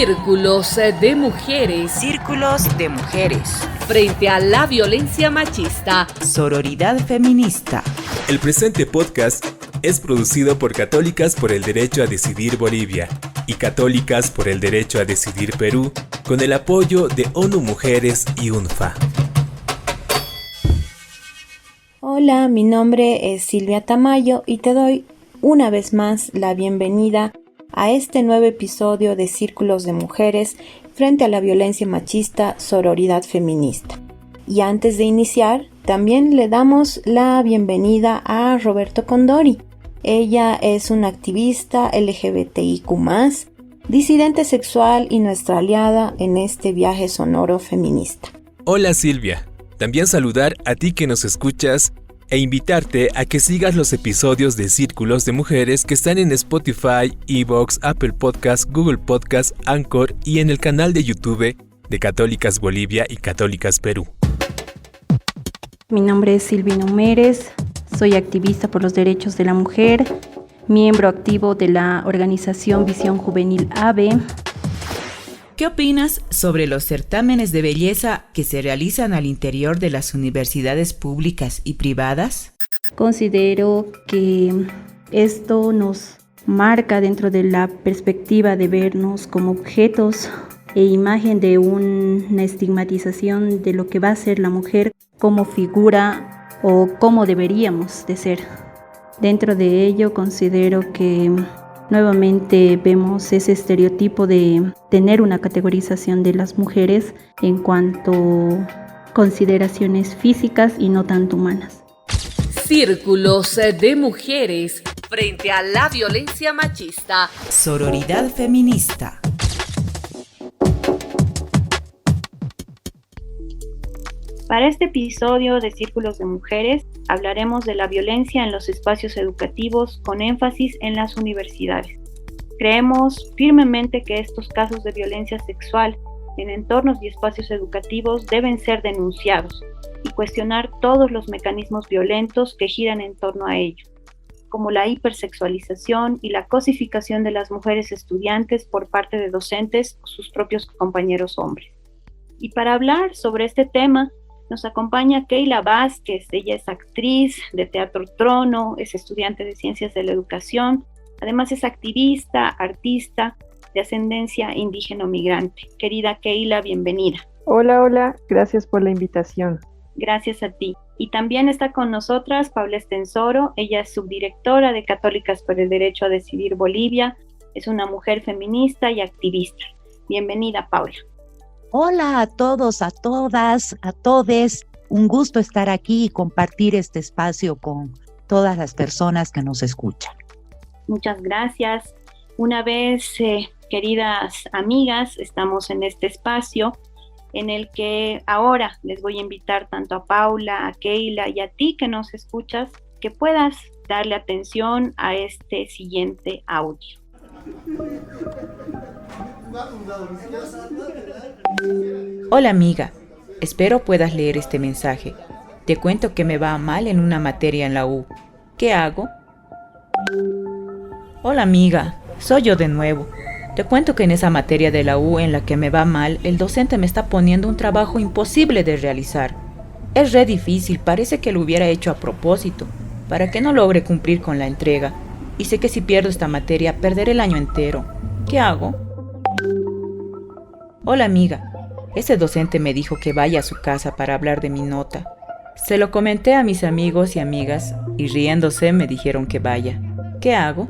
Círculos de mujeres. Círculos de mujeres. Frente a la violencia machista. Sororidad feminista. El presente podcast es producido por Católicas por el Derecho a Decidir Bolivia y Católicas por el Derecho a Decidir Perú, con el apoyo de ONU Mujeres y UNFA. Hola, mi nombre es Silvia Tamayo y te doy una vez más la bienvenida a este nuevo episodio de Círculos de Mujeres frente a la violencia machista, sororidad feminista. Y antes de iniciar, también le damos la bienvenida a Roberto Condori. Ella es una activista LGBTIQ+, disidente sexual y nuestra aliada en este viaje sonoro feminista. Hola Silvia, también saludar a ti que nos escuchas e invitarte a que sigas los episodios de Círculos de Mujeres que están en Spotify, Evox, Apple Podcasts, Google Podcasts, Anchor y en el canal de YouTube de Católicas Bolivia y Católicas Perú. Mi nombre es Silvina Humérez, soy activista por los derechos de la mujer, miembro activo de la organización Visión Juvenil AVE. ¿Qué opinas sobre los certámenes de belleza que se realizan al interior de las universidades públicas y privadas? Considero que esto nos marca dentro de la perspectiva de vernos como objetos e imagen de una estigmatización de lo que va a ser la mujer como figura o cómo deberíamos de ser. Dentro de ello considero que nuevamente vemos ese estereotipo de tener una categorización de las mujeres en cuanto a consideraciones físicas y no tanto humanas. Círculos de mujeres frente a la violencia machista. Sororidad feminista. Para este episodio de Círculos de Mujeres hablaremos de la violencia en los espacios educativos con énfasis en las universidades. Creemos firmemente que estos casos de violencia sexual en entornos y espacios educativos deben ser denunciados y cuestionar todos los mecanismos violentos que giran en torno a ello, como la hipersexualización y la cosificación de las mujeres estudiantes por parte de docentes o sus propios compañeros hombres. Y para hablar sobre este tema, nos acompaña Keila Vázquez. Ella es actriz de Teatro Trono, es estudiante de Ciencias de la Educación, además es activista, artista de ascendencia indígena o migrante. Querida Keila, bienvenida. Hola, gracias por la invitación. Gracias a ti. Y también está con nosotras Paula Estensoro. Ella es subdirectora de Católicas por el Derecho a Decidir Bolivia, es una mujer feminista y activista. Bienvenida, Paula. Hola a todos, a todas, a todes. Un gusto estar aquí y compartir este espacio con todas las personas que nos escuchan. Muchas gracias. Una vez, queridas amigas, estamos en este espacio en el que ahora les voy a invitar tanto a Paula, a Keila y a ti que nos escuchas, que puedas darle atención a este siguiente audio. Hola amiga, espero puedas leer este mensaje. Te cuento que me va mal en una materia en la U. ¿Qué hago? Hola amiga, soy yo de nuevo. Te cuento que en esa materia de la U en la que me va mal, el docente me está poniendo un trabajo imposible de realizar. Es re difícil, parece que lo hubiera hecho a propósito, para que no logre cumplir con la entrega. Y sé que si pierdo esta materia, perderé el año entero. ¿Qué hago? Hola amiga, ese docente me dijo que vaya a su casa para hablar de mi nota. Se lo comenté a mis amigos y amigas y riéndose me dijeron que vaya. ¿Qué hago?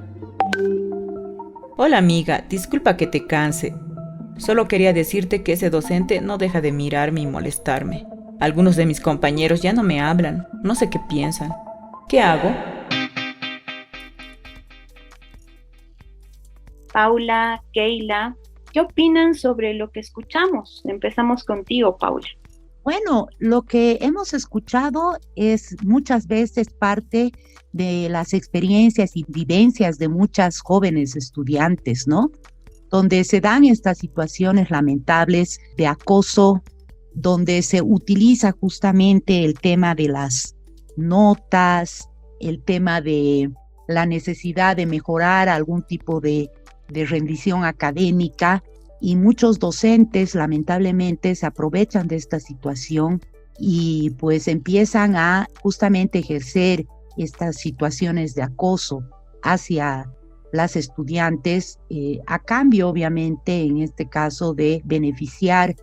Hola amiga, disculpa que te canse. Solo quería decirte que ese docente no deja de mirarme y molestarme. Algunos de mis compañeros ya no me hablan, no sé qué piensan. ¿Qué hago? Paula, Keila, ¿qué opinan sobre lo que escuchamos? Empezamos contigo, Paula. Bueno, lo que hemos escuchado es muchas veces parte de las experiencias y vivencias de muchas jóvenes estudiantes, ¿no? Donde se dan estas situaciones lamentables de acoso, donde se utiliza justamente el tema de las notas, el tema de la necesidad de mejorar algún tipo de rendición académica y muchos docentes lamentablemente se aprovechan de esta situación y pues empiezan a justamente ejercer estas situaciones de acoso hacia las estudiantes, a cambio obviamente en este caso de beneficiar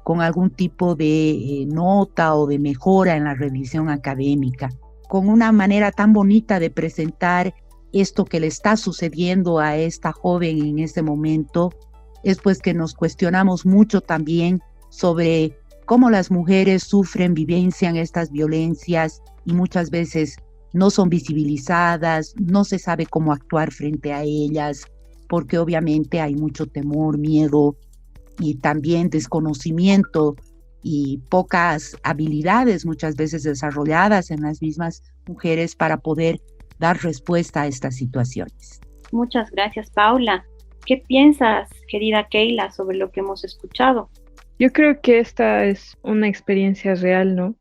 con algún tipo de nota o de mejora en la revisión académica, con una manera tan bonita de presentar esto que le está sucediendo a esta joven en este momento. Es pues que nos cuestionamos mucho también sobre cómo las mujeres sufren, vivencian estas violencias y muchas veces no son visibilizadas, no se sabe cómo actuar frente a ellas, porque obviamente hay mucho temor, miedo y también desconocimiento y pocas habilidades muchas veces desarrolladas en las mismas mujeres para poder dar respuesta a estas situaciones. Muchas gracias, Paula. ¿Qué piensas, querida Keila, sobre lo que hemos escuchado? Yo creo que esta es una experiencia real, ¿no?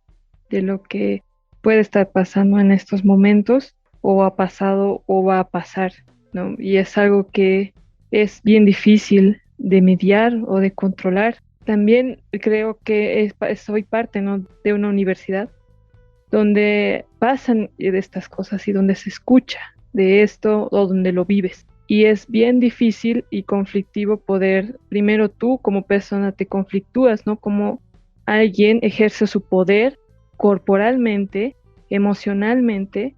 De lo que puede estar pasando en estos momentos, o ha pasado o va a pasar, ¿no? Y es algo que es bien difícil de mediar o de controlar. También creo que soy parte, ¿no?, de una universidad donde pasan de estas cosas y donde se escucha de esto o donde lo vives. Y es bien difícil y conflictivo poder, primero tú como persona te conflictúas, ¿no? Como alguien ejerce su poder corporalmente, emocionalmente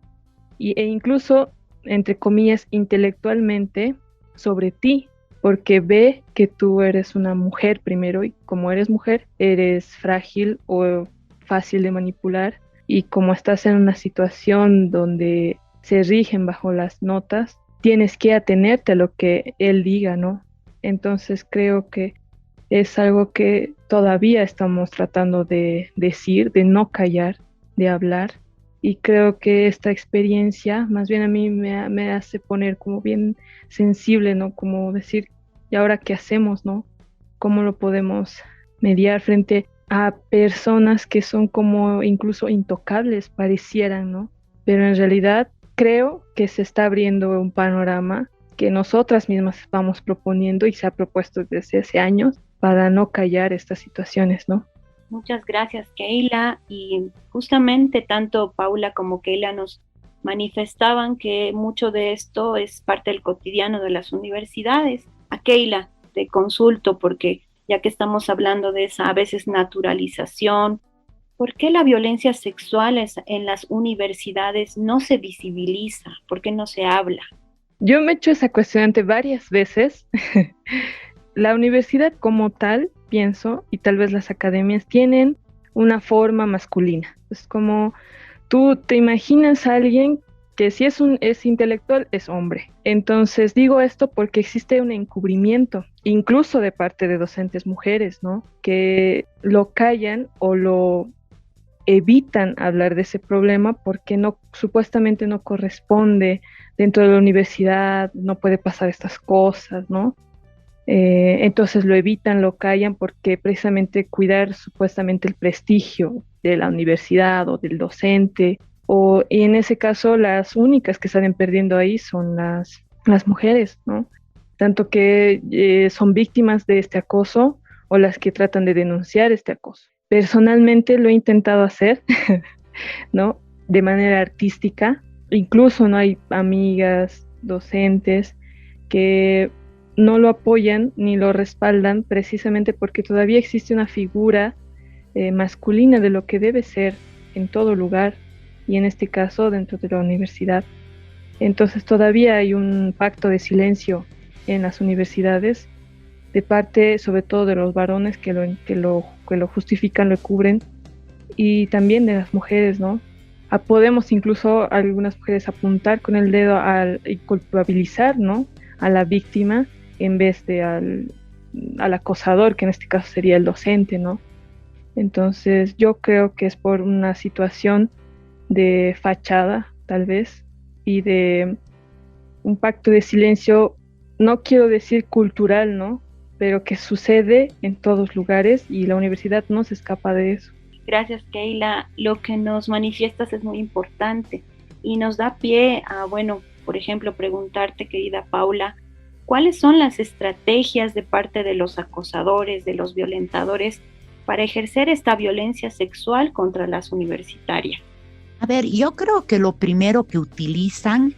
e incluso, entre comillas, intelectualmente sobre ti, porque ve que tú eres una mujer primero y como eres mujer, eres frágil o fácil de manipular, y como estás en una situación donde se rigen bajo las notas, tienes que atenerte a lo que él diga, ¿no? Entonces creo que es algo que todavía estamos tratando de decir, de no callar, de hablar, y creo que esta experiencia más bien a mí me hace poner como bien sensible, ¿no? Como decir, ¿y ahora qué hacemos, no? ¿Cómo lo podemos mediar frente a personas que son como incluso intocables, parecieran, ¿no? Pero en realidad creo que se está abriendo un panorama que nosotras mismas vamos proponiendo y se ha propuesto desde hace años para no callar estas situaciones, ¿no? Muchas gracias, Keila. Y justamente tanto Paula como Keila nos manifestaban que mucho de esto es parte del cotidiano de las universidades. A Keila te consulto porque ya que estamos hablando de esa a veces naturalización, ¿por qué la violencia sexual en las universidades no se visibiliza? ¿Por qué no se habla? Yo me he hecho esa cuestionante varias veces. La universidad como tal, pienso, y tal vez las academias tienen una forma masculina. Es como tú te imaginas a alguien que si es intelectual, es hombre. Entonces digo esto porque existe un encubrimiento, incluso de parte de docentes mujeres, ¿no? Que lo callan o lo evitan hablar de ese problema porque supuestamente no corresponde dentro de la universidad, no puede pasar estas cosas, ¿no? Entonces lo evitan, lo callan porque precisamente cuidar supuestamente el prestigio de la universidad o del docente, y en ese caso las únicas que salen perdiendo ahí son las mujeres, ¿no? Tanto que son víctimas de este acoso o las que tratan de denunciar este acoso. Personalmente lo he intentado hacer, ¿no? De manera artística, incluso no hay amigas, docentes que no lo apoyan ni lo respaldan precisamente porque todavía existe una figura masculina de lo que debe ser en todo lugar y en este caso dentro de la universidad. Entonces todavía hay un pacto de silencio en las universidades de parte sobre todo de los varones que lo justifican, lo cubren, y también de las mujeres, ¿no? Podemos incluso algunas mujeres apuntar con el dedo y culpabilizar, ¿no?, a la víctima en vez de al acosador, que en este caso sería el docente, ¿no? Entonces yo creo que es por una situación de fachada, tal vez, y de un pacto de silencio, no quiero decir cultural, ¿no?, pero que sucede en todos lugares y la universidad no se escapa de eso. Gracias, Keila. Lo que nos manifiestas es muy importante y nos da pie a, bueno, por ejemplo, preguntarte, querida Paula, ¿Cuáles son las estrategias de parte de los acosadores, de los violentadores, para ejercer esta violencia sexual contra las universitarias? A ver, yo creo que lo primero que utilizan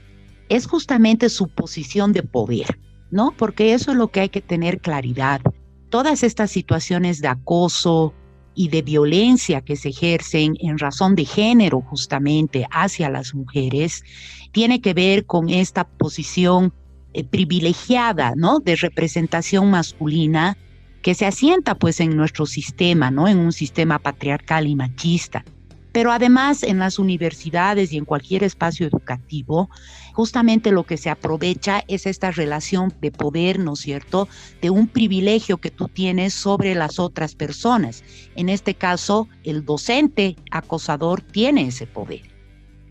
es justamente su posición de poder, ¿no? Porque eso es lo que hay que tener claridad. Todas estas situaciones de acoso y de violencia que se ejercen en razón de género justamente hacia las mujeres, tiene que ver con esta posición privilegiada, ¿no? De representación masculina que se asienta pues en nuestro sistema, ¿no? En un sistema patriarcal y machista. Pero además en las universidades y en cualquier espacio educativo, justamente lo que se aprovecha es esta relación de poder, ¿no es cierto?, de un privilegio que tú tienes sobre las otras personas. En este caso, el docente acosador tiene ese poder.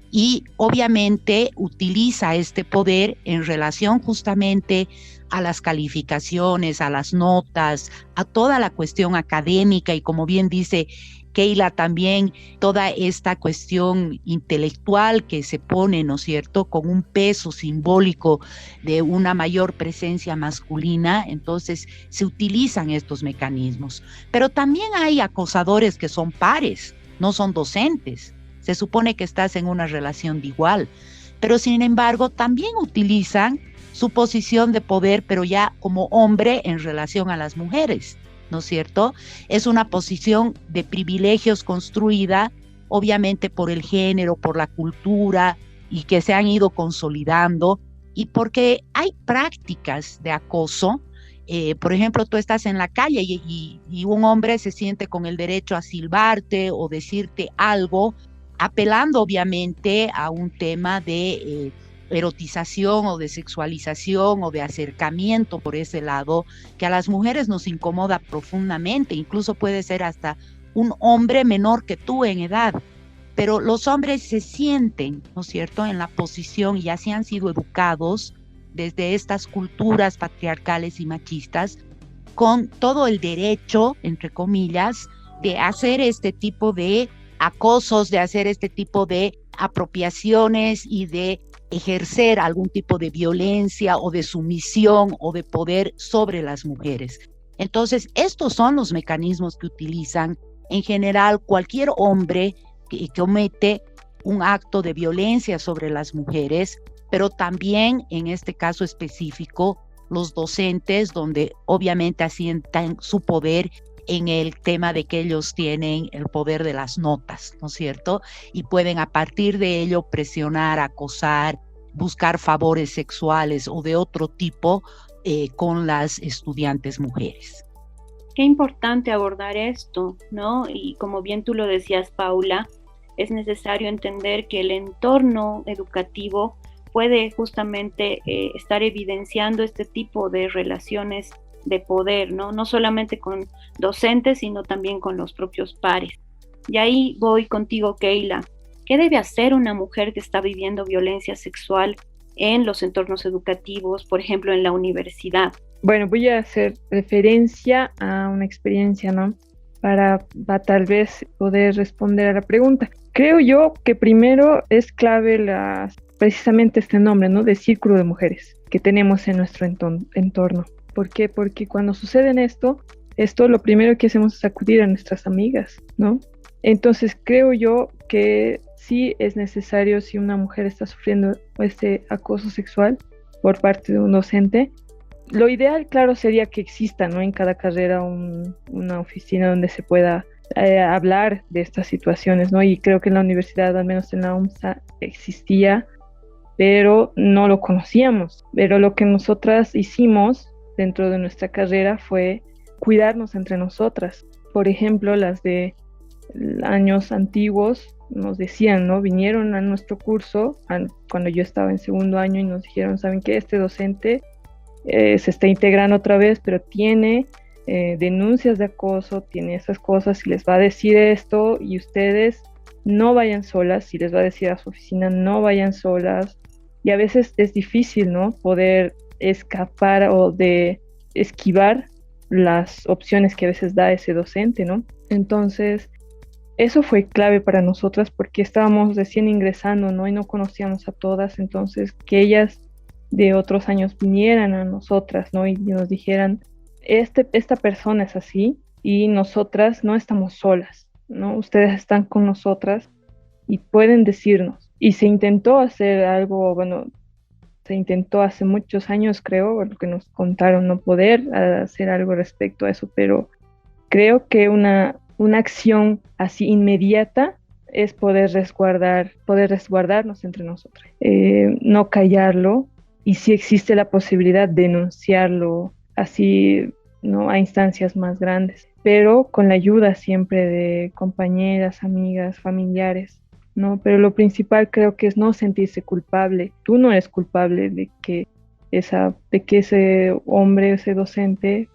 Y obviamente utiliza este poder en relación justamente a las calificaciones, a las notas, a toda la cuestión académica y, como bien dice Keila, también toda esta cuestión intelectual que se pone, ¿no es cierto?, con un peso simbólico de una mayor presencia masculina. Entonces se utilizan estos mecanismos. Pero también hay acosadores que son pares, no son docentes. Se supone que estás en una relación de igual, pero sin embargo también utilizan su posición de poder, pero ya como hombre en relación a las mujeres, ¿no es cierto? Es una posición de privilegios construida, obviamente por el género, por la cultura, y que se han ido consolidando, y porque hay prácticas de acoso. Por ejemplo, tú estás en la calle y un hombre se siente con el derecho a silbarte o decirte algo, apelando obviamente a un tema de erotización o de sexualización o de acercamiento por ese lado, que a las mujeres nos incomoda profundamente. Incluso puede ser hasta un hombre menor que tú en edad, pero los hombres se sienten, ¿no es cierto?, en la posición, y así han sido educados desde estas culturas patriarcales y machistas, con todo el derecho, entre comillas, de hacer este tipo de acosos, de hacer este tipo de apropiaciones y de ejercer algún tipo de violencia o de sumisión o de poder sobre las mujeres. Entonces, estos son los mecanismos que utilizan en general cualquier hombre que comete un acto de violencia sobre las mujeres, pero también en este caso específico los docentes, donde obviamente asientan su poder en el tema de que ellos tienen el poder de las notas, ¿no es cierto? Y pueden a partir de ello presionar, acosar, buscar favores sexuales o de otro tipo con las estudiantes mujeres. Qué importante abordar esto, ¿no? Y como bien tú lo decías, Paula, es necesario entender que el entorno educativo puede justamente estar evidenciando este tipo de relaciones de poder, ¿no? No solamente con docentes, sino también con los propios pares. Y ahí voy contigo, Keila. ¿Qué debe hacer una mujer que está viviendo violencia sexual en los entornos educativos, por ejemplo, en la universidad? Bueno, voy a hacer referencia a una experiencia, ¿no? Para tal vez poder responder a la pregunta. Creo yo que primero es clave precisamente este nombre, ¿no? De círculo de mujeres que tenemos en nuestro entorno. ¿Por qué? Porque cuando sucede esto lo primero que hacemos es acudir a nuestras amigas, ¿no? Entonces creo yo que sí es necesario, si una mujer está sufriendo este acoso sexual por parte de un docente, lo ideal, claro, sería que exista, ¿no?, en cada carrera una oficina donde se pueda hablar de estas situaciones, ¿no? Y creo que en la universidad, al menos en la UMSA, existía, pero no lo conocíamos. Pero lo que nosotras hicimos dentro de nuestra carrera fue cuidarnos entre nosotras. Por ejemplo, las de años antiguos nos decían, ¿no? Vinieron a nuestro curso cuando yo estaba en segundo año y nos dijeron, ¿saben qué? Este docente se está integrando otra vez, pero tiene denuncias de acoso, tiene esas cosas, y les va a decir esto, y ustedes no vayan solas. Si les va a decir a su oficina, no vayan solas. Y a veces es difícil, ¿no?, poder escapar o de esquivar las opciones que a veces da ese docente, ¿no? Entonces, eso fue clave para nosotras porque estábamos recién ingresando, ¿no? Y no conocíamos a todas. Entonces, que ellas de otros años vinieran a nosotras, ¿no? Y nos dijeran, esta persona es así y nosotras no estamos solas, ¿no? Ustedes están con nosotras y pueden decirnos. Y se intentó hacer algo, bueno, se intentó hace muchos años, creo, lo que nos contaron, no poder hacer algo respecto a eso, pero creo que una acción así inmediata es poder resguardarnos entre nosotros, no callarlo, y si existe la posibilidad de denunciarlo así, ¿no? A instancias más grandes, pero con la ayuda siempre de compañeras, amigas, familiares, ¿no? Pero lo principal creo que es no sentirse culpable. Tú no eres culpable de que ese hombre, ese docente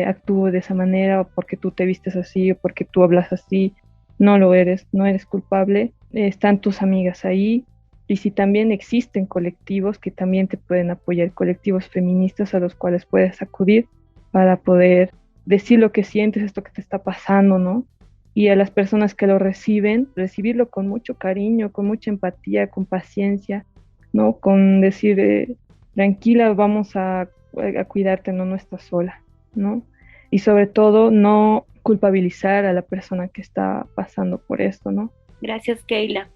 actúe de esa manera, o porque tú te vistes así, o porque tú hablas así. No lo eres, no eres culpable. Están tus amigas ahí. Y si también existen colectivos que también te pueden apoyar, colectivos feministas a los cuales puedes acudir para poder decir lo que sientes, esto que te está pasando, ¿no? Y a las personas que lo reciben, recibirlo con mucho cariño, con mucha empatía, con paciencia, ¿no? Con decir, tranquila, vamos a cuidarte, no estás sola, ¿no? Y sobre todo, no culpabilizar a la persona que está pasando por esto, ¿no? Gracias, Keila.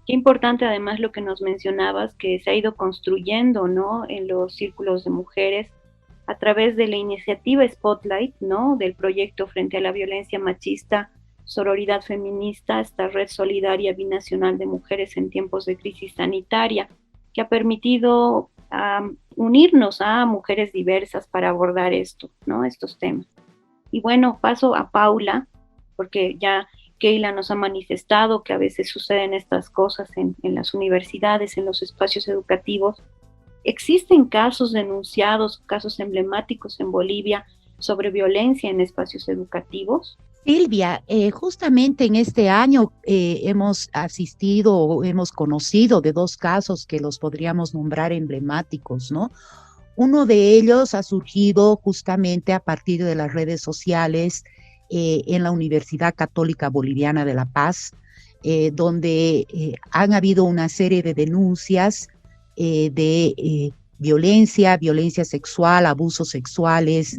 Qué importante además lo que nos mencionabas, que se ha ido construyendo, ¿no? En los círculos de mujeres a través de la iniciativa Spotlight, ¿no? Del proyecto frente a la violencia machista, Sororidad Feminista, esta red solidaria binacional de mujeres en tiempos de crisis sanitaria, que ha permitido unirnos a mujeres diversas para abordar esto, ¿no? Estos temas. Y bueno, paso a Paula, porque ya Keila nos ha manifestado que a veces suceden estas cosas en las universidades, en los espacios educativos. ¿Existen casos denunciados, casos emblemáticos en Bolivia sobre violencia en espacios educativos? Silvia, justamente en este año hemos asistido o hemos conocido de 2 casos que los podríamos nombrar emblemáticos, ¿no? Uno de ellos ha surgido justamente a partir de las redes sociales en la Universidad Católica Boliviana de La Paz, donde han habido una serie de denuncias de violencia sexual, abusos sexuales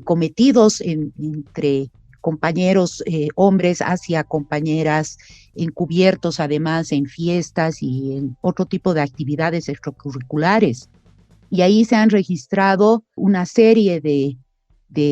cometidos entre compañeros hombres hacia compañeras, encubiertos además en fiestas y en otro tipo de actividades extracurriculares. Y ahí se han registrado una serie de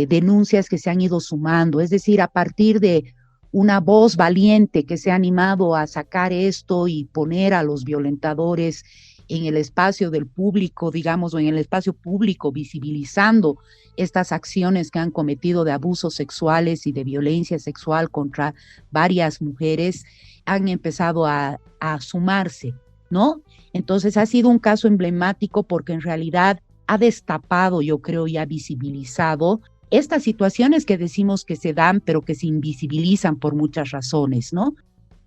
denuncias que se han ido sumando, es decir, a partir de una voz valiente que se ha animado a sacar esto y poner a los violentadores en el espacio del público, digamos, o en el espacio público, visibilizando estas acciones que han cometido de abusos sexuales y de violencia sexual contra varias mujeres, han empezado a sumarse, ¿no? Entonces ha sido un caso emblemático porque en realidad ha destapado, yo creo, y ha visibilizado estas situaciones que decimos que se dan, pero que se invisibilizan por muchas razones, ¿no?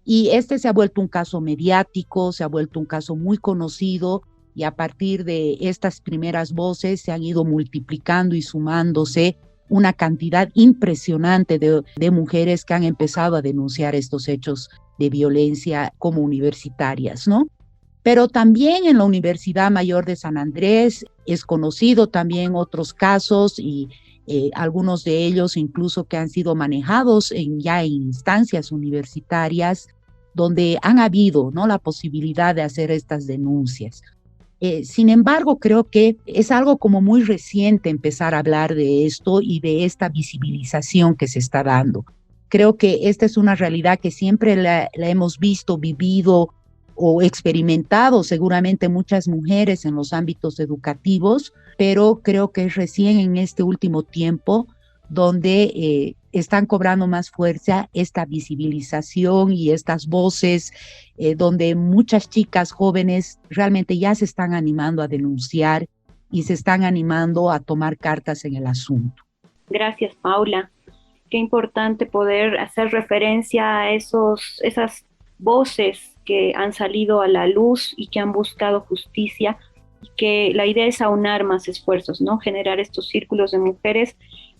Y este se ha vuelto un caso mediático, se ha vuelto un caso muy conocido, y a partir de estas primeras voces se han ido multiplicando y sumándose una cantidad impresionante de mujeres que han empezado a denunciar estos hechos de violencia como universitarias, ¿no? Pero también en la Universidad Mayor de San Andrés es conocido también otros casos y algunos de ellos incluso que han sido manejados ya en instancias universitarias donde han habido, ¿no?, la posibilidad de hacer estas denuncias. Sin embargo, creo que es algo como muy reciente empezar a hablar de esto y de esta visibilización que se está dando. Creo que esta es una realidad que siempre la hemos visto, vivido o experimentado seguramente muchas mujeres en los ámbitos educativos, pero creo que es recién en este último tiempo donde están cobrando más fuerza esta visibilización y estas voces, donde muchas chicas jóvenes realmente ya se están animando a denunciar y se están animando a tomar cartas en el asunto. Gracias, Paula. Qué importante poder hacer referencia a esas voces que han salido a la luz y que han buscado justicia, y que la idea es aunar más esfuerzos, ¿no? Generar estos círculos de mujeres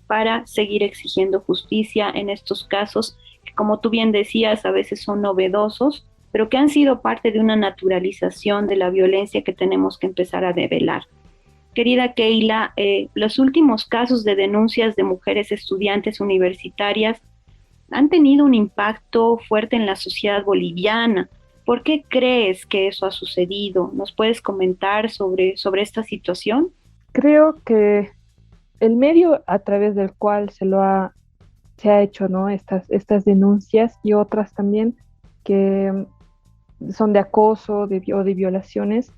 para seguir exigiendo justicia en estos casos que, como tú bien decías, a veces son novedosos, pero que han sido parte de una naturalización de la violencia que tenemos que empezar a develar. Querida Keila, los últimos casos de denuncias de mujeres estudiantes universitarias han tenido un impacto fuerte en la sociedad boliviana. ¿Por qué crees que eso ha sucedido? ¿Nos puedes comentar sobre esta situación? Creo que el medio a través del cual se ha hecho, ¿no? Estas denuncias y otras también que son de acoso o de violaciones,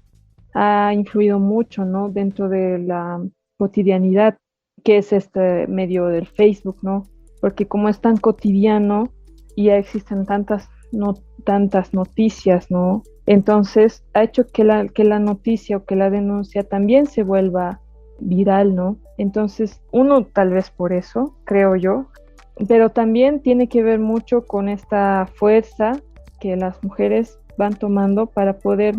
ha influido mucho, ¿no? Dentro de la cotidianidad, que es este medio del Facebook, ¿no? Porque como es tan cotidiano y ya existen tantas noticias, ¿no? Entonces ha hecho que la noticia o que la denuncia también se vuelva viral, ¿no? Entonces, uno tal vez por eso, creo yo, pero también tiene que ver mucho con esta fuerza que las mujeres van tomando para poder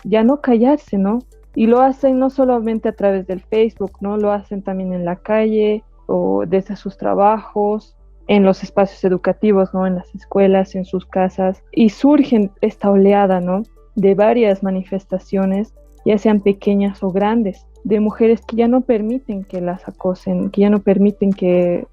ya no callarse, ¿no? Y lo hacen no solamente a través del Facebook, ¿no? Lo hacen también en la calle o desde sus trabajos, en los espacios educativos, ¿no? En las escuelas, en sus casas. Y surge esta oleada, ¿no? De varias manifestaciones, ya sean pequeñas o grandes, de mujeres que ya no permiten que las acosen, que ya no permiten que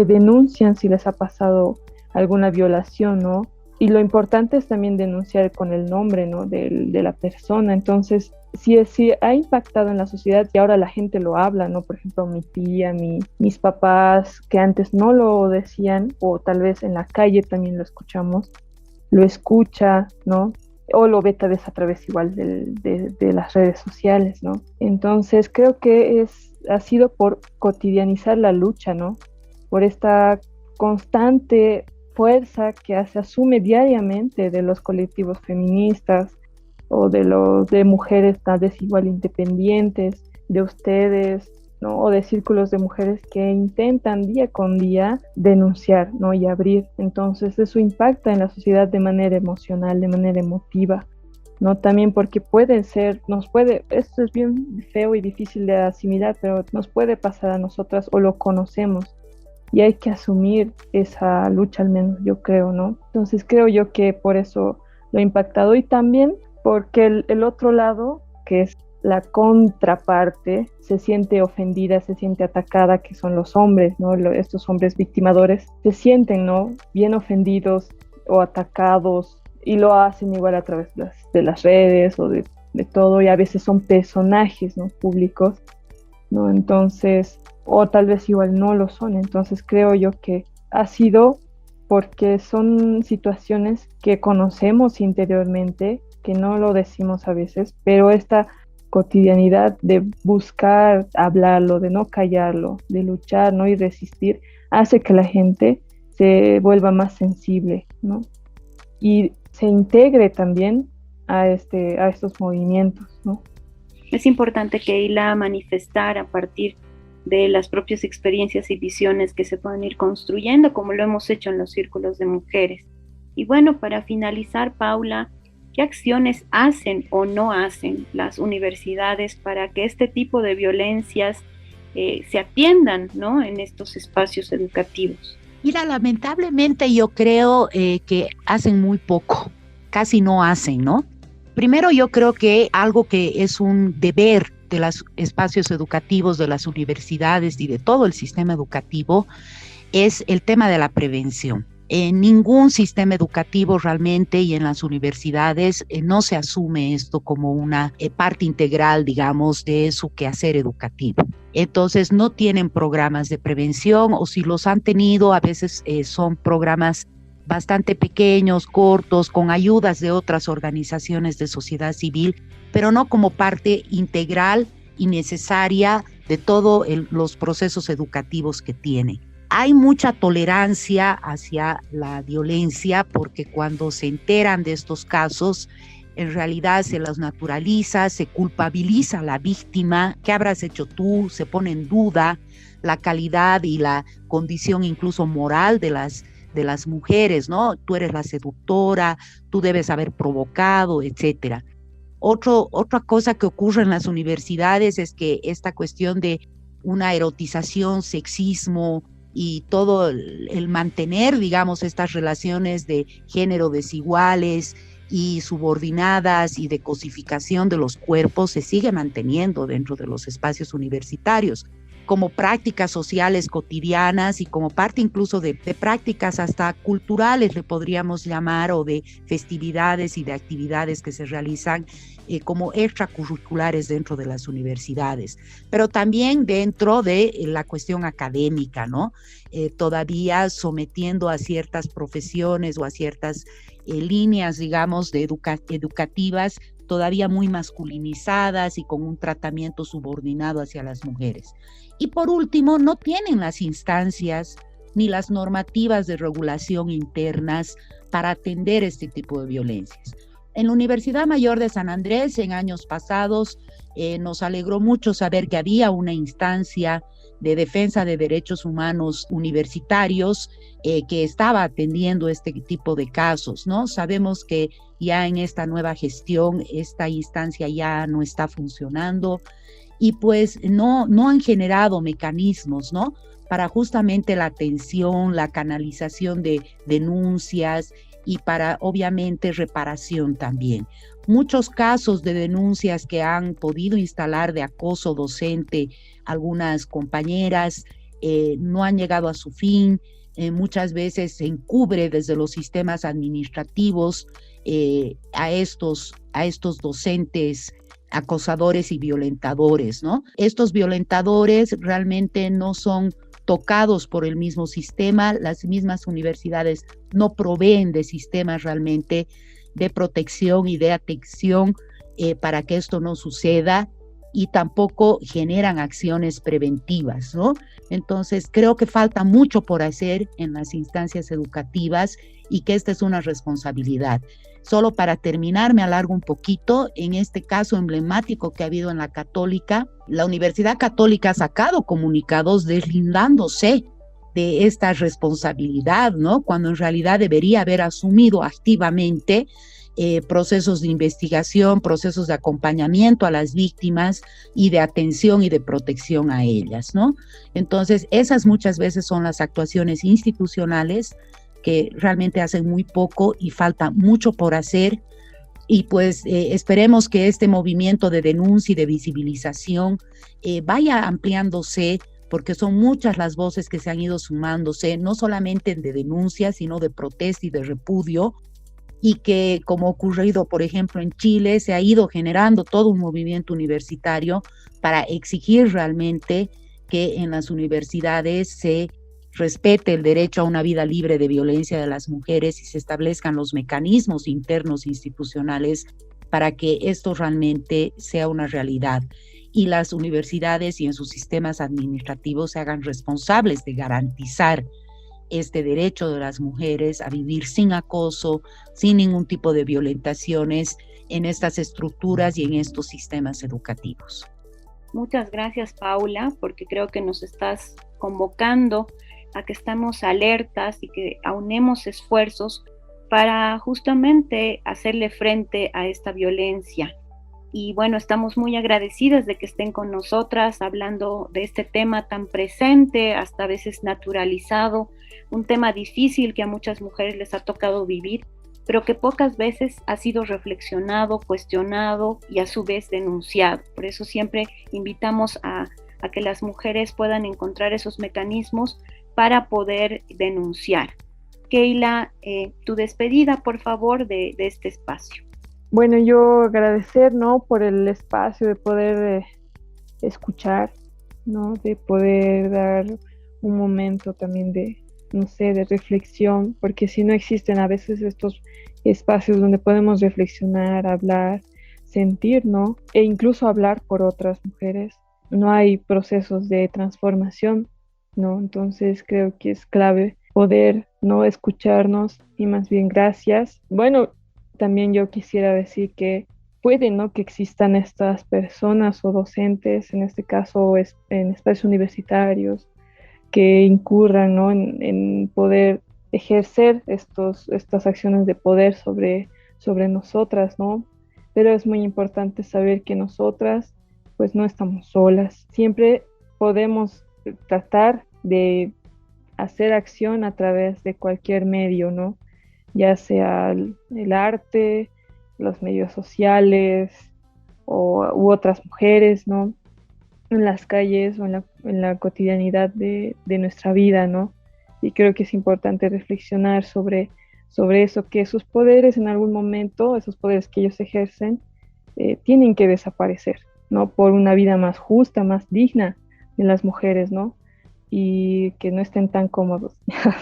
denuncian si les ha pasado alguna violación, ¿no? Y lo importante es también denunciar con el nombre, ¿no? de la persona. Entonces, sí ha impactado en la sociedad y ahora la gente lo habla, ¿no? Por ejemplo, mi tía, mis papás, que antes no lo decían, o tal vez en la calle también lo escuchamos, lo escucha, ¿no? O lo ve tal vez a través igual de las redes sociales, ¿no? Entonces, creo que ha sido por cotidianizar la lucha, ¿no? Por esta constante fuerza que se asume diariamente de los colectivos feministas o de mujeres tal vez igual independientes, de ustedes, ¿no? O de círculos de mujeres que intentan día con día denunciar, ¿no? Y abrir. Entonces eso impacta en la sociedad de manera emocional, de manera emotiva, ¿no? También porque esto es bien feo y difícil de asimilar, pero nos puede pasar a nosotras o lo conocemos. Y hay que asumir esa lucha, al menos yo creo, ¿no? Entonces creo yo que por eso lo ha impactado, y también porque el otro lado, que es la contraparte, se siente ofendida, se siente atacada, que son los hombres, ¿no? Estos hombres victimadores se sienten, ¿no? Bien ofendidos o atacados, y lo hacen igual a través de las redes o de todo, y a veces son personajes, ¿no? Públicos, ¿no? Entonces, o tal vez igual no lo son. Entonces creo yo que ha sido porque son situaciones que conocemos interiormente, que no lo decimos a veces, pero esta cotidianidad de buscar hablarlo, de no callarlo, de luchar, ¿no? Y resistir, hace que la gente se vuelva más sensible, ¿no? Y se integre también a estos movimientos, ¿no? Es importante que Keila manifestar a partir de las propias experiencias y visiones que se puedan ir construyendo, como lo hemos hecho en los círculos de mujeres. Y bueno, para finalizar, Paula, ¿qué acciones hacen o no hacen las universidades para que este tipo de violencias se atiendan, ¿no? En estos espacios educativos? Mira, lamentablemente yo creo que hacen muy poco, casi no hacen, ¿no? Primero, yo creo que algo que es un deber de los espacios educativos, de las universidades y de todo el sistema educativo es el tema de la prevención. En ningún sistema educativo realmente y en las universidades no se asume esto como una parte integral, digamos, de su quehacer educativo. Entonces no tienen programas de prevención, o si los han tenido, a veces son programas bastante pequeños, cortos, con ayudas de otras organizaciones de sociedad civil, pero no como parte integral y necesaria de todos los procesos educativos que tiene. Hay mucha tolerancia hacia la violencia porque cuando se enteran de estos casos, en realidad se los naturaliza, se culpabiliza a la víctima. ¿Qué habrás hecho tú? Se pone en duda la calidad y la condición incluso moral de las mujeres, ¿no? Tú eres la seductora, tú debes haber provocado, etcétera. Otra cosa que ocurre en las universidades es que esta cuestión de una erotización, sexismo y todo el mantener, digamos, estas relaciones de género desiguales y subordinadas y de cosificación de los cuerpos se sigue manteniendo dentro de los espacios universitarios, como prácticas sociales cotidianas y como parte incluso de prácticas hasta culturales, le podríamos llamar, o de festividades y de actividades que se realizan como extracurriculares dentro de las universidades, pero también dentro de la cuestión académica, ¿no? Todavía sometiendo a ciertas profesiones o a ciertas líneas, digamos, educativas todavía muy masculinizadas y con un tratamiento subordinado hacia las mujeres. Y por último, no tienen las instancias ni las normativas de regulación internas para atender este tipo de violencias. En la Universidad Mayor de San Andrés, en años pasados, nos alegró mucho saber que había una instancia de defensa de derechos humanos universitarios que estaba atendiendo este tipo de casos, ¿no? Sabemos que ya en esta nueva gestión, esta instancia ya no está funcionando y pues no han generado mecanismos, ¿no? Para justamente la atención, la canalización de denuncias y para obviamente reparación también. Muchos casos de denuncias que han podido instalar de acoso docente algunas compañeras no han llegado a su fin. Muchas veces se encubre desde los sistemas administrativos a estos docentes acosadores y violentadores, ¿no? Estos violentadores realmente no son tocados por el mismo sistema, las mismas universidades no proveen de sistemas realmente de protección y de atención para que esto no suceda y tampoco generan acciones preventivas, ¿no? Entonces creo que falta mucho por hacer en las instancias educativas y que esta es una responsabilidad. Solo para terminar, me alargo un poquito, en este caso emblemático que ha habido en la Católica, la Universidad Católica ha sacado comunicados deslindándose de esta responsabilidad, ¿no? Cuando en realidad debería haber asumido activamente procesos de investigación, procesos de acompañamiento a las víctimas y de atención y de protección a ellas, ¿no? Entonces, esas muchas veces son las actuaciones institucionales que realmente hacen muy poco y falta mucho por hacer. Y pues esperemos que este movimiento de denuncia y de visibilización vaya ampliándose, porque son muchas las voces que se han ido sumándose, no solamente de denuncia, sino de protesta y de repudio, y que, como ha ocurrido, por ejemplo, en Chile, se ha ido generando todo un movimiento universitario para exigir realmente que en las universidades se respete el derecho a una vida libre de violencia de las mujeres y se establezcan los mecanismos internos institucionales para que esto realmente sea una realidad. Y las universidades y en sus sistemas administrativos se hagan responsables de garantizar este derecho de las mujeres a vivir sin acoso, sin ningún tipo de violentaciones en estas estructuras y en estos sistemas educativos. Muchas gracias, Paula, porque creo que nos estás convocando a que estemos alertas y que aunemos esfuerzos para justamente hacerle frente a esta violencia. Y bueno, estamos muy agradecidas de que estén con nosotras hablando de este tema tan presente, hasta a veces naturalizado, un tema difícil que a muchas mujeres les ha tocado vivir, pero que pocas veces ha sido reflexionado, cuestionado y a su vez denunciado. Por eso siempre invitamos a que las mujeres puedan encontrar esos mecanismos para poder denunciar. Keila, tu despedida, por favor, de este espacio. Bueno, yo agradecer, ¿no?, por el espacio de poder escuchar, ¿no?, de poder dar un momento también de, no sé, de reflexión, porque si no existen a veces estos espacios donde podemos reflexionar, hablar, sentir, ¿no?, e incluso hablar por otras mujeres, no hay procesos de transformación, ¿no? Entonces creo que es clave poder no escucharnos y más bien gracias. Bueno, también yo quisiera decir que puede, ¿no?, que existan estas personas o docentes, en este caso en espacios universitarios, que incurran, ¿no?, en poder ejercer estas acciones de poder sobre nosotras, ¿no? Pero es muy importante saber que nosotras pues no estamos solas. Siempre podemos tratar de hacer acción a través de cualquier medio, ¿no? Ya sea el arte, los medios sociales u otras mujeres, ¿no? En las calles o en la cotidianidad de nuestra vida, ¿no? Y creo que es importante reflexionar sobre eso, que sus poderes en algún momento, esos poderes que ellos ejercen, tienen que desaparecer, ¿no? Por una vida más justa, más digna de las mujeres, ¿no? Y que no estén tan cómodos,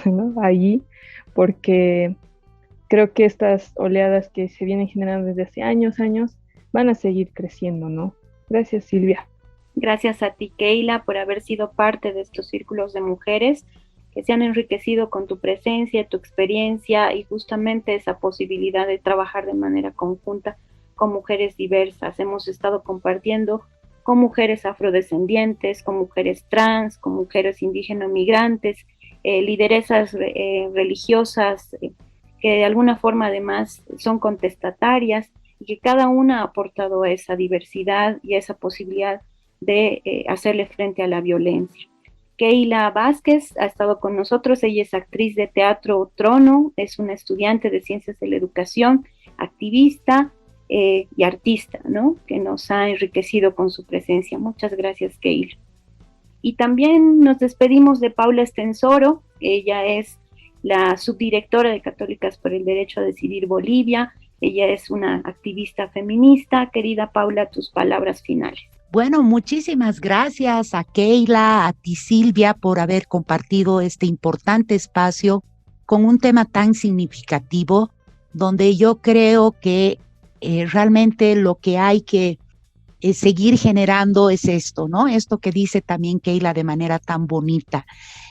¿no? Allí, porque creo que estas oleadas que se vienen generando desde hace años, van a seguir creciendo, ¿no? Gracias, Silvia. Gracias a ti, Keila, por haber sido parte de estos círculos de mujeres que se han enriquecido con tu presencia, tu experiencia y justamente esa posibilidad de trabajar de manera conjunta con mujeres diversas. Hemos estado compartiendo con mujeres afrodescendientes, con mujeres trans, con mujeres indígenas migrantes, lideresas religiosas que de alguna forma además son contestatarias y que cada una ha aportado a esa diversidad y a esa posibilidad de hacerle frente a la violencia. Keila Vázquez ha estado con nosotros, ella es actriz de teatro Trono, es una estudiante de Ciencias de la Educación, activista y artista, ¿no? Que nos ha enriquecido con su presencia. Muchas gracias, Keila. Y también nos despedimos de Paula Estensoro, ella es la subdirectora de Católicas por el Derecho a Decidir Bolivia, ella es una activista feminista. Querida Paula, tus palabras finales. Bueno, muchísimas gracias a Keila, a ti Silvia, por haber compartido este importante espacio con un tema tan significativo, donde yo creo que realmente lo que hay que seguir generando es esto, ¿no? Esto que dice también Keila de manera tan bonita.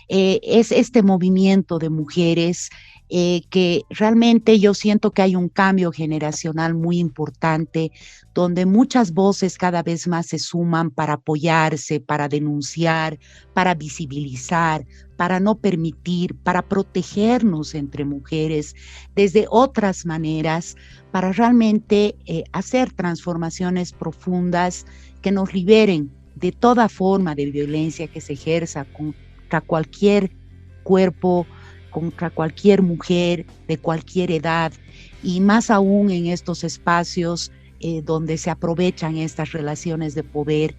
Es este movimiento de mujeres que realmente yo siento que hay un cambio generacional muy importante, donde muchas voces cada vez más se suman para apoyarse, para denunciar, para visibilizar, para no permitir, para protegernos entre mujeres desde otras maneras, para realmente hacer transformaciones profundas que nos liberen de toda forma de violencia que se ejerza contra cualquier cuerpo, contra cualquier mujer de cualquier edad, y más aún en estos espacios donde se aprovechan estas relaciones de poder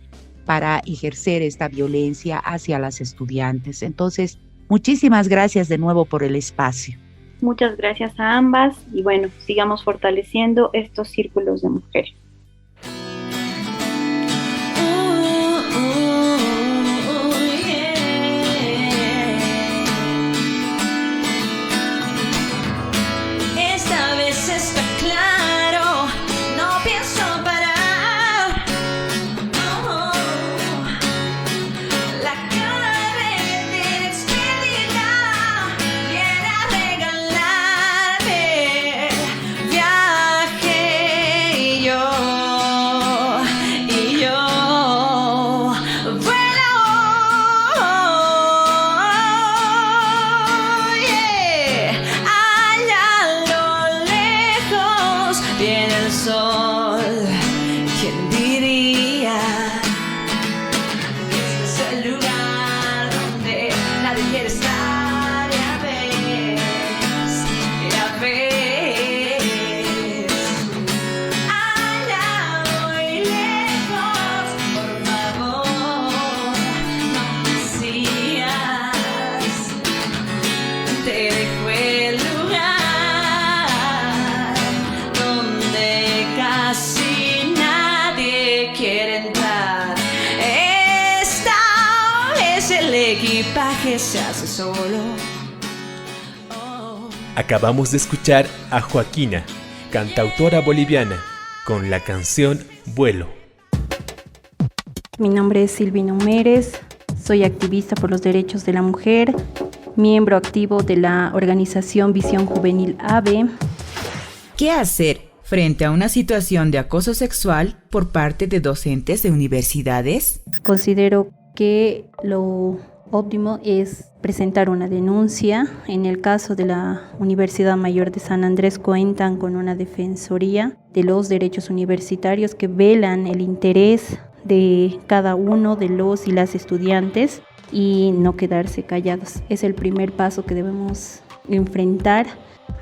para ejercer esta violencia hacia las estudiantes. Entonces, muchísimas gracias de nuevo por el espacio. Muchas gracias a ambas y bueno, sigamos fortaleciendo estos círculos de mujeres. Se hace solo. Acabamos de escuchar a Joaquina, cantautora boliviana, con la canción Vuelo. Mi nombre es Silvina Humérez, soy activista por los derechos de la mujer, miembro activo de la organización Visión Juvenil AVE. ¿Qué hacer frente a una situación de acoso sexual por parte de docentes de universidades? Considero que lo óptimo es presentar una denuncia. En el caso de la Universidad Mayor de San Andrés cuentan con una defensoría de los derechos universitarios que velan el interés de cada uno de los y las estudiantes y no quedarse callados. Es el primer paso que debemos enfrentar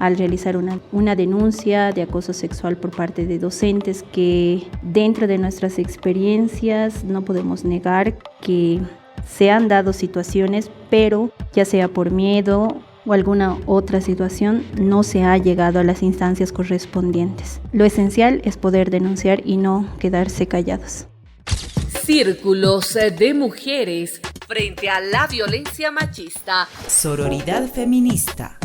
al realizar una denuncia de acoso sexual por parte de docentes, que dentro de nuestras experiencias no podemos negar que se han dado situaciones, pero ya sea por miedo o alguna otra situación, no se ha llegado a las instancias correspondientes. Lo esencial es poder denunciar y no quedarse callados. Círculos de mujeres frente a la violencia machista. Sororidad feminista.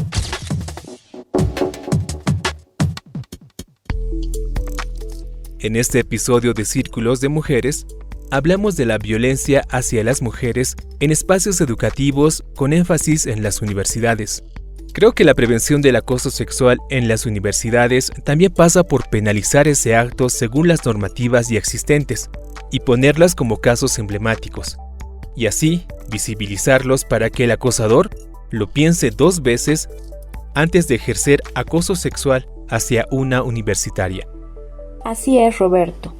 En este episodio de Círculos de Mujeres, hablamos de la violencia hacia las mujeres en espacios educativos con énfasis en las universidades. Creo que la prevención del acoso sexual en las universidades también pasa por penalizar ese acto según las normativas ya existentes y ponerlas como casos emblemáticos, y así visibilizarlos para que el acosador lo piense 2 veces antes de ejercer acoso sexual hacia una universitaria. Así es, Roberto.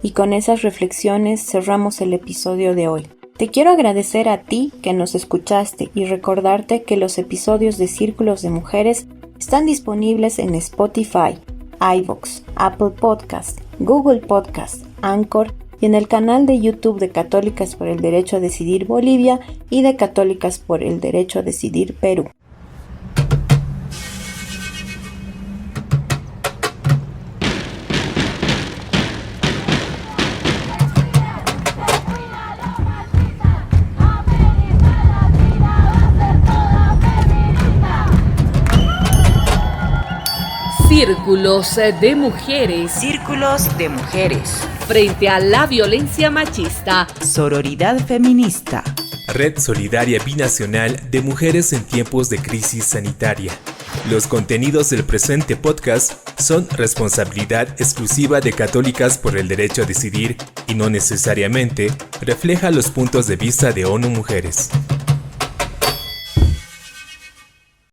Y con esas reflexiones cerramos el episodio de hoy. Te quiero agradecer a ti que nos escuchaste y recordarte que los episodios de Círculos de Mujeres están disponibles en Spotify, iVoox, Apple Podcast, Google Podcast, Anchor y en el canal de YouTube de Católicas por el Derecho a Decidir Bolivia y de Católicas por el Derecho a Decidir Perú. Círculos de mujeres Círculos de mujeres. frente a la violencia machista. Sororidad feminista. Red Solidaria Binacional de Mujeres en Tiempos de Crisis Sanitaria. Los contenidos del presente podcast son responsabilidad exclusiva de Católicas por el Derecho a Decidir y no necesariamente refleja los puntos de vista de ONU Mujeres.